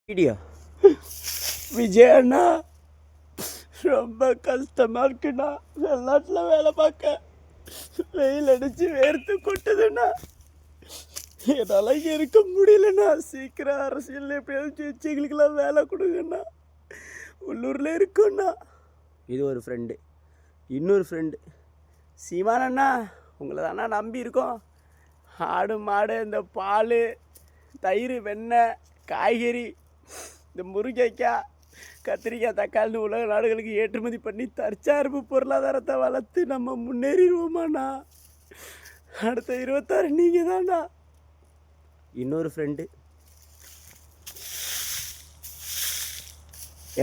Video Vijay அண்ணா ரொம்ப கஷ்டமாக இருக்குண்ணா. வெளிநாட்டில் வேலை பார்க்க வெயில் அடித்து வேர்த்து கொட்டுதுண்ணா. என்னால் இங்கே இருக்க முடியலண்ணா. சீக்கிரம் அரசியல் எப்படியாவது ஜெயிச்சு எங்களுக்கெல்லாம் வேலை கொடுங்கண்ணா. உள்ளூரில் இருக்குண்ணா. இது ஒரு ஃப்ரெண்டு. இன்னொரு ஃப்ரெண்டு சீமானண்ணா, உங்களை தானே நம்பி இருக்கோம். ஆடு மாடு, இந்த பால், தயிர், வெண்ணெய், காய்கறி, இந்த முருங்கைக்காய், கத்திரிக்காய், தக்காளின்னு உலக நாடுகளுக்கு ஏற்றுமதி பண்ணி தற்சார்பு பொருளாதாரத்தை வளர்த்து நம்ம முன்னேறிடுவோமாண்ணா. அடுத்த 26 நீங்கள் தான்ண்ணா. இன்னொரு ஃப்ரெண்டு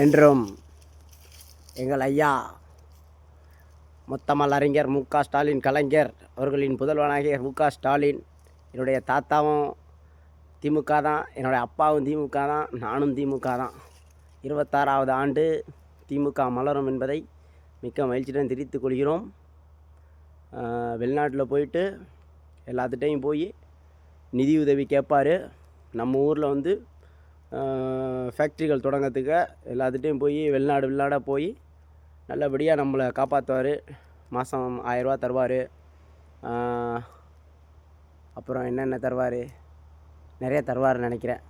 என்றும் எங்கள் ஐயா மொத்தமல் அறிஞர் மு.க. ஸ்டாலின் கலைஞர் அவர்களின் புதல்வனாகிய மு.க. ஸ்டாலின். என்னுடைய தாத்தாவும் திமுக தான், என்னுடைய அப்பாவும் திமுக தான், நானும் திமுக தான். 26வது ஆண்டு திமுக மலரும் என்பதை மிக்க மகிழ்ச்சியுடன் தெரிவித்துக் கொள்கிறோம். வெளிநாட்டில் போயிட்டு எல்லாத்துட்டையும் போய் நிதி உதவி கேட்பார். நம்ம ஊரில் வந்து ஃபேக்ட்ரிகள் தொடங்கிறதுக்கு எல்லாத்துட்டையும் போய் வெளிநாடாக போய் நல்லபடியாக நம்மளை காப்பாற்றுவார். மாதம் 1000 ரூபா தருவார். அப்புறம் என்னென்ன தருவார், நிறைய தருவார்னு நினைக்கிறேன்.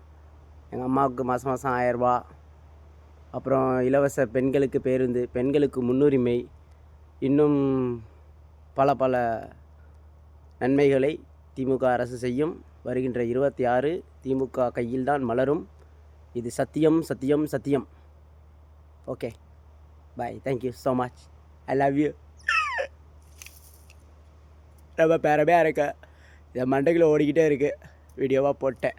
எங்கள் அம்மாவுக்கு மாதம் 1000 ரூபா. அப்புறம் இலவச பெண்களுக்கு பேருந்து, பெண்களுக்கு முன்னுரிமை, இன்னும் பல பல நன்மைகளை திமுக அரசு செய்யும். வருகின்ற 26 திமுக கையில்தான் மலரும். இது சத்தியம் சத்தியம் சத்தியம். Okay, bye. Thank you so much. I love you. ரொம்ப பேரமையாக இருக்க. இதை மண்டைக்குள்ள ஓடிக்கிட்டே இருக்குது. வீடியோவாக போட்டேன்.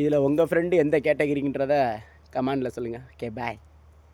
இதில் உங்கள் ஃப்ரெண்டு எந்த கேட்டகிரின்றதை கமெண்டில் சொல்லுங்கள். ஓகே, பாய்.